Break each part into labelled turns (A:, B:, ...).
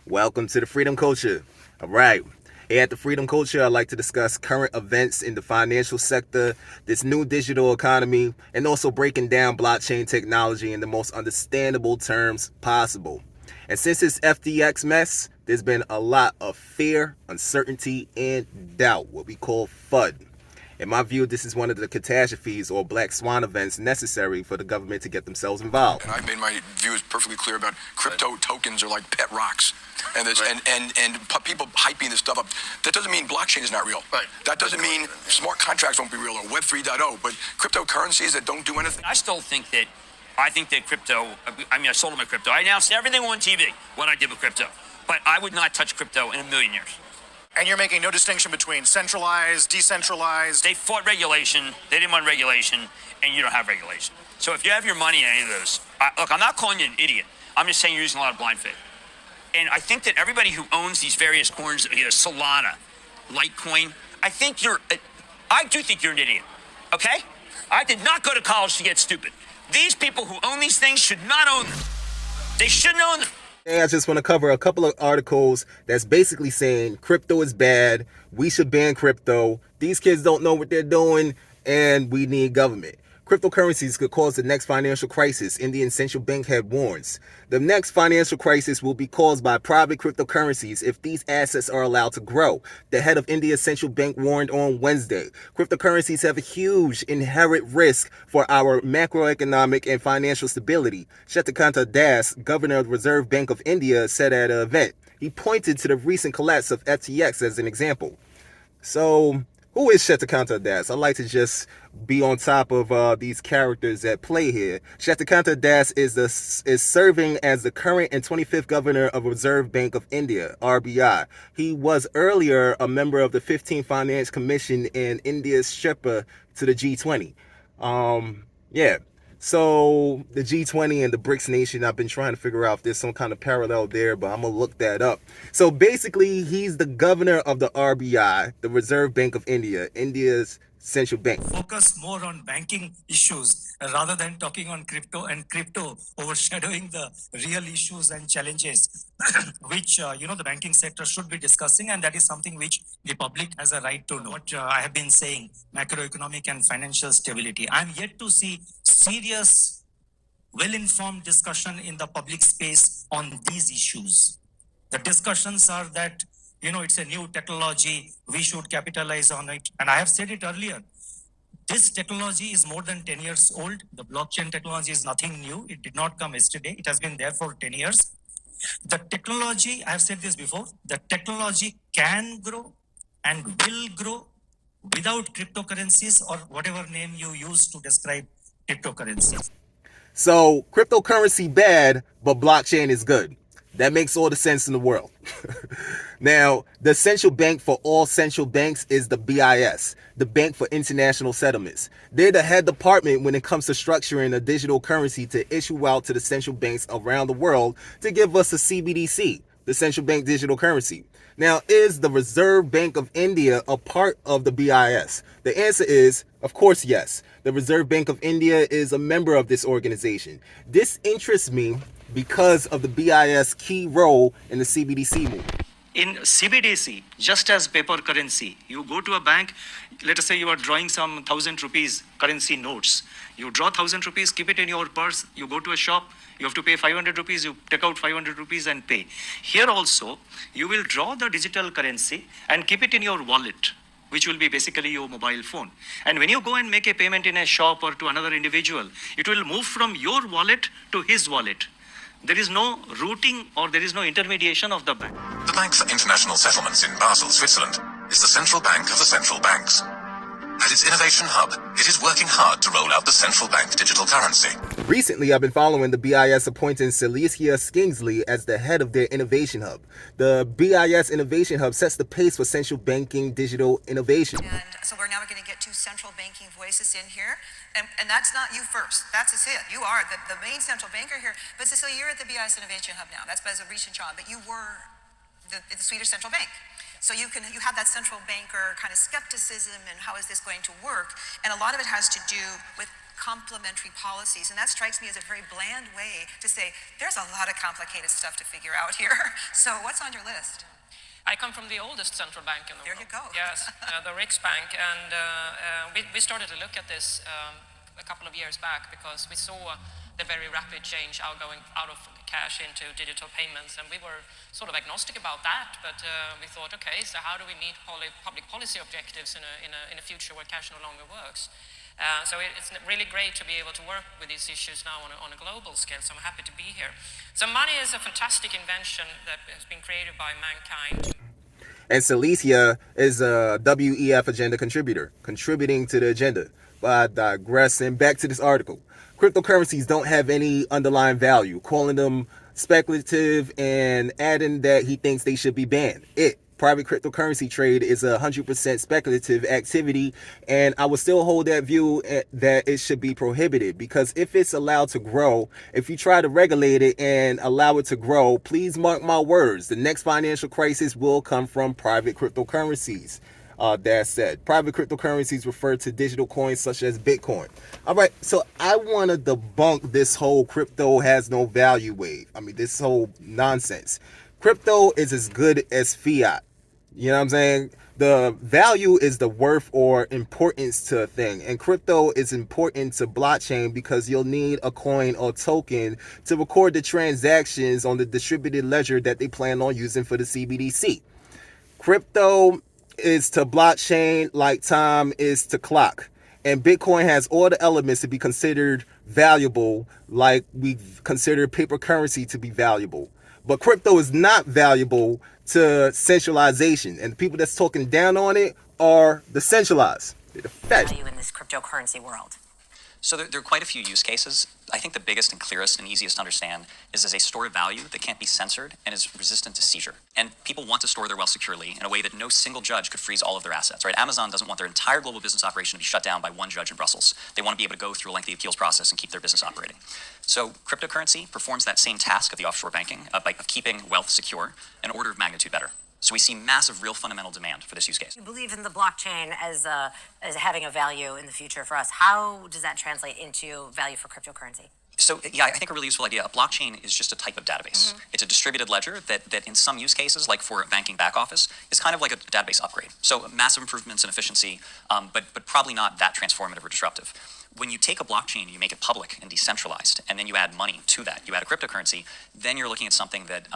A: Welcome to the Freedom Culture. All right. Here at the Freedom Culture, I like to discuss current events in the financial sector, this new digital economy, and also breaking down blockchain technology in the most understandable terms possible. And since this FTX mess, there's been a lot of fear, uncertainty, and doubt, what we call FUD. In my view, this is one of the catastrophes or black swan events necessary for the government to get themselves involved.
B: And I've made my views perfectly clear about crypto tokens are like pet rocks. And this, and people hyping this stuff up. That doesn't mean blockchain is not real.
C: Right.
B: That doesn't mean smart contracts won't be real or Web 3.0. But cryptocurrencies that don't do anything.
C: I think that crypto, I sold my crypto. I announced everything on TV, what I did with crypto. But I would not touch crypto in a million years.
D: And you're making no distinction between centralized, decentralized.
C: They fought regulation, they didn't want regulation, and you don't have regulation. So if you have your money in any of those, look, I'm not calling you an idiot. I'm just saying you're using a lot of blind faith. And I think that everybody who owns these various coins, Solana, Litecoin, I do think you're an idiot, okay? I did not go to college to get stupid. These people who own these things should not own them. They shouldn't own them.
A: Today, I just want to cover a couple of articles that's basically saying crypto is bad, we should ban crypto, these kids don't know what they're doing, and we need government. Cryptocurrencies could cause the next financial crisis, Indian central bank had warns. The next financial crisis will be caused by private cryptocurrencies if these assets are allowed to grow. The head of India's central bank warned on Wednesday. Cryptocurrencies have a huge inherent risk for our macroeconomic and financial stability. Shaktikanta Das, governor of the Reserve Bank of India, said at an event. He pointed to the recent collapse of FTX as an example. So, who is Shaktikanta Das? I like to just be on top of these characters at play here. Shaktikanta Das is serving as the current and 25th governor of Reserve Bank of India, RBI. He was earlier a member of the 15th Finance Commission and India's Sherpa to the G20. So the G20 and the BRICS nation, I've been trying to figure out if there's some kind of parallel there, but I'm going to look that up. So basically, he's the governor of the RBI, the Reserve Bank of India, India's central bank.
E: Focus more on banking issues rather than talking on crypto and crypto overshadowing the real issues and challenges which, the banking sector should be discussing. And that is something which the public has a right to know. What I have been saying, macroeconomic and financial stability. I'm yet to see serious, well-informed discussion in the public space on these issues. The discussions are that it's a new technology, we should capitalize on it. And I have said it earlier, this technology is more than 10 years old. The blockchain technology is nothing new. It did not come yesterday. It has been there for 10 years. The technology, I have said this before, the technology can grow and will grow without cryptocurrencies or whatever name you use to describe cryptocurrencies.
A: So, cryptocurrency bad, but blockchain is good. That makes all the sense in the world. Now, the central bank for all central banks is the BIS, the Bank for International Settlements. They're the head department when it comes to structuring a digital currency to issue out to the central banks around the world to give us a CBDC, the central bank digital currency. Now, is the Reserve Bank of India a part of the BIS? The answer is, of course, yes. The Reserve Bank of India is a member of this organization. This interests me because of the BIS key role in the CBDC movement.
E: In CBDC, just as paper currency, you go to a bank, let us say you are drawing some 1,000 rupees currency notes. You draw 1,000 rupees, keep it in your purse, you go to a shop, you have to pay 500 rupees, you take out 500 rupees and pay. Here also, you will draw the digital currency and keep it in your wallet, which will be basically your mobile phone. And when you go and make a payment in a shop or to another individual, it will move from your wallet to his wallet. There is no routing or there is no intermediation of the bank.
F: The Bank for International Settlements in Basel, Switzerland, is the central bank of the central banks. At its innovation hub, it is working hard to roll out the central bank digital currency.
A: Recently, I've been following the BIS appointing Celicia Skingsley as the head of their innovation hub. The BIS Innovation Hub sets the pace for central banking digital innovation.
G: And so we're now going to get two central banking voices in here. And that's not you first. That's it. You are the main central banker here. But Cecilia, you're at the BIS Innovation Hub now. That's a recent job. But you were the Swedish Central Bank. So you have that central banker kind of skepticism and how is this going to work? And a lot of it has to do with complementary policies. And that strikes me as a very bland way to say, there's a lot of complicated stuff to figure out here. So what's on your list?
H: I come from the oldest central bank in the world.
G: There you go.
H: Yes, the Riksbank. And we started to look at this a couple of years back because we saw the very rapid change out of cash into digital payments, and we were sort of agnostic about that, but we thought, okay, so how do we meet public policy objectives in a future where cash no longer works? So it's really great to be able to work with these issues now on a global scale, so I'm happy to be here. So money is a fantastic invention that has been created by mankind.
A: And Celicia is a WEF agenda contributor, contributing to the agenda. By digressing back to this article, cryptocurrencies don't have any underlying value, calling them speculative and adding that he thinks they should be banned. Private cryptocurrency trade is 100% speculative activity, and I would still hold that view that it should be prohibited, because if it's allowed to grow, if you try to regulate it and allow it to grow, please mark my words, the next financial crisis will come from private cryptocurrencies. That said, private cryptocurrencies refer to digital coins such as Bitcoin. All right, so I want to debunk this whole crypto has no value wave. I mean, this whole nonsense. Crypto is as good as fiat. You know what I'm saying? The value is the worth or importance to a thing. And crypto is important to blockchain because you'll need a coin or token to record the transactions on the distributed ledger that they plan on using for the CBDC. Crypto is to blockchain like time is to clock. And Bitcoin has all the elements to be considered valuable, like we consider paper currency to be valuable. But crypto is not valuable to centralization. And the people that's talking down on it are the centralized. They're the Fed.
I: Value in this cryptocurrency world.
J: So there are quite a few use cases. I think the biggest and clearest and easiest to understand is as a store of value that can't be censored and is resistant to seizure. And people want to store their wealth securely in a way that no single judge could freeze all of their assets, right? Amazon doesn't want their entire global business operation to be shut down by one judge in Brussels. They want to be able to go through a lengthy appeals process and keep their business operating. So cryptocurrency performs that same task of the offshore banking, of keeping wealth secure, an order of magnitude better. So we see massive, real fundamental demand for this use case.
I: You believe in the blockchain as having a value in the future for us. How does that translate into value for cryptocurrency?
J: So yeah, I think a really useful idea. A blockchain is just a type of database. It's a distributed ledger that in some use cases, like for a banking back office, is kind of like a database upgrade. So massive improvements in efficiency, but probably not that transformative or disruptive. When you take a blockchain, you make it public and decentralized, and then you add money to that, you add a cryptocurrency, then you're looking at something that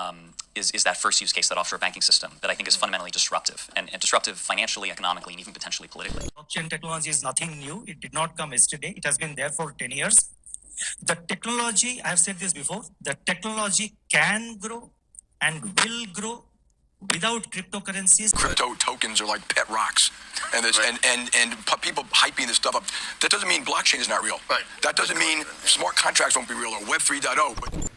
J: is that first use case, that offshore banking system, that I think is fundamentally disruptive, and disruptive financially, economically, and even potentially politically.
E: Blockchain technology is nothing new. It did not come yesterday. It has been there for 10 years. The technology, I have said this before, the technology can grow and will grow without cryptocurrencies.
B: Crypto tokens are like pet rocks, and people hyping this stuff up. That doesn't mean blockchain is not real. Right. That doesn't mean smart contracts won't be real or Web 3.0. But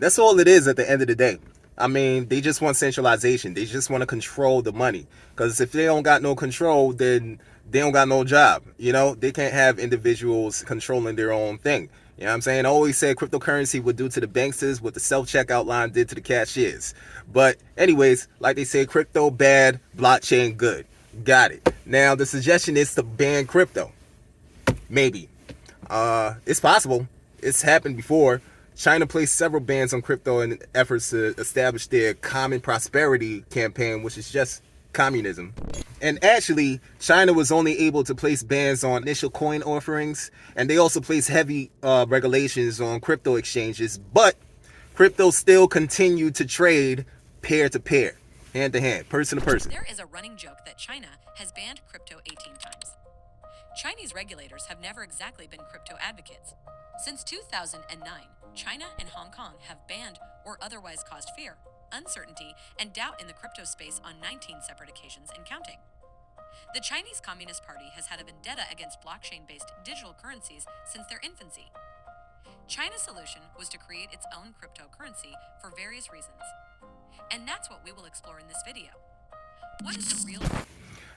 A: that's all it is at the end of the day. I mean, they just want centralization. They just want to control the money. Because if they don't got no control, then they don't got no job. You know, they can't have individuals controlling their own thing. You know what I'm saying? I always said cryptocurrency would do to the banksters what the self-checkout line did to the cashiers. But anyways, like they say, crypto bad, blockchain good. Got it. Now, the suggestion is to ban crypto. Maybe. It's possible. It's happened before. China placed several bans on crypto in efforts to establish their common prosperity campaign, which is just communism. And actually, China was only able to place bans on initial coin offerings, and they also placed heavy regulations on crypto exchanges, but crypto still continued to trade peer to peer, hand to hand, person to person.
K: There is a running joke that China has banned crypto 18 times. Chinese regulators have never exactly been crypto advocates. Since 2009, China and Hong Kong have banned or otherwise caused fear, uncertainty, and doubt in the crypto space on 19 separate occasions and counting. The Chinese Communist Party has had a vendetta against blockchain-based digital currencies since their infancy. China's solution was to create its own cryptocurrency for various reasons. And that's what we will explore in this video. What is the real...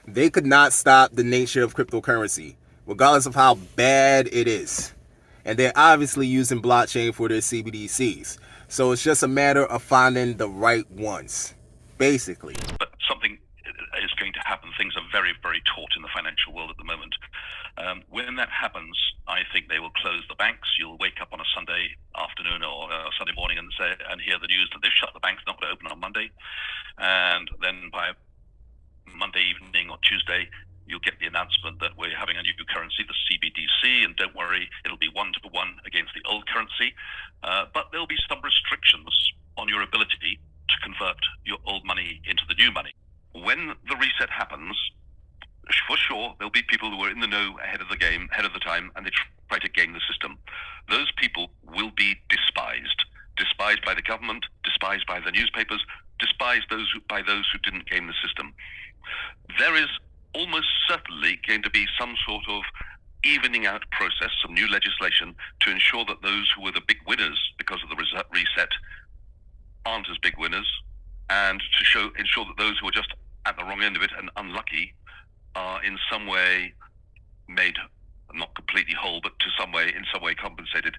A: They could not stop the nature of cryptocurrency, regardless of how bad it is. And they're obviously using blockchain for their CBDCs. So it's just a matter of finding the right ones, basically.
L: But something is going to happen. happen. Things are very, very taut in the financial world at the moment. When that happens, I think they will close the banks. You'll wake up on a Sunday afternoon or Sunday morning and hear the news that they've shut the banks, not going to open on Monday. And then by Monday evening or Tuesday, you'll get the announcement that we're having a new currency, the CBDC, and don't worry, it'll be 1-to-1 against the old currency. But there'll be some restrictions on your ability to convert your old money into the new money. When the reset happens, for sure, there'll be people who are in the know ahead of the game, ahead of the time, and they try to game the system. Those people will be despised by the government, despised by the newspapers, despised by those who didn't game the system. There is almost certainly going to be some sort of evening out process, some new legislation to ensure that those who were the big winners because of the reset aren't as big winners, and to ensure that those who are just at the wrong end of it and unlucky are in some way made not completely whole, but in some way compensated.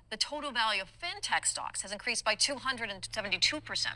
K: The total value of fintech stocks has increased by 272%.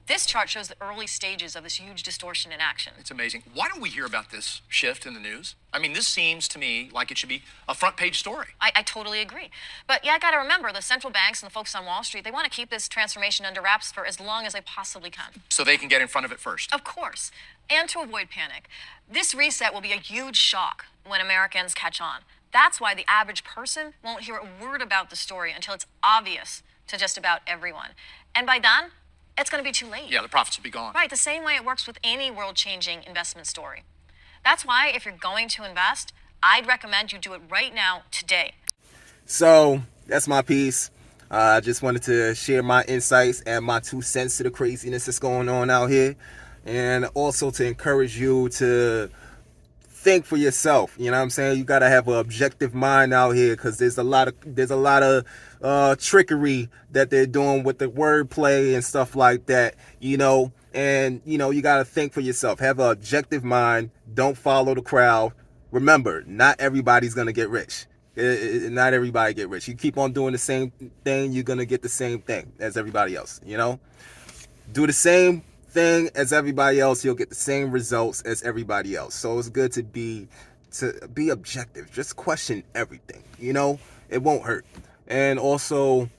K: This chart shows the early stages of this huge distortion in action.
D: It's amazing. Why don't we hear about this shift in the news? I mean, this seems to me like it should be a front page story.
K: I totally agree. But yeah, I got to remember, the central banks and the folks on Wall Street, they want to keep this transformation under wraps for as long as they possibly can.
D: So they can get in front of it first.
K: Of course. And to avoid panic. This reset will be a huge shock when Americans catch on. That's why the average person won't hear a word about the story until it's obvious to just about everyone. And by then, it's going to be too late.
D: Yeah, the profits will be gone.
K: Right, the same way it works with any world-changing investment story. That's why if you're going to invest, I'd recommend you do it right now, today.
A: So that's my piece. I just wanted to share my insights and my 2 cents to the craziness that's going on out here, and also to encourage you to think for yourself. You know what I'm saying? You got to have an objective mind out here, because there's a lot of trickery that they're doing with the wordplay and stuff like that, and you got to think for yourself. Have an objective mind. Don't follow the crowd. Remember, not everybody's gonna get rich. Not everybody get rich. You keep on doing the same thing, you're gonna get the same thing as everybody else. Do the same thing as everybody else, you'll get the same results as everybody else. So it's good to be objective. Just question everything. It won't hurt. And also,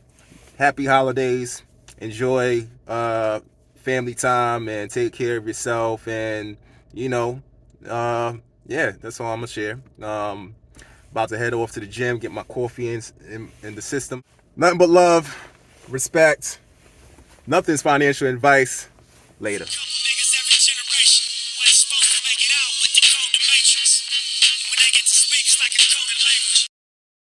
A: happy holidays. Enjoy family time and take care of yourself. And that's all I'm gonna share. About to head off to the gym, get my coffee in the system. Nothing but love, respect. Nothing's financial advice. Later.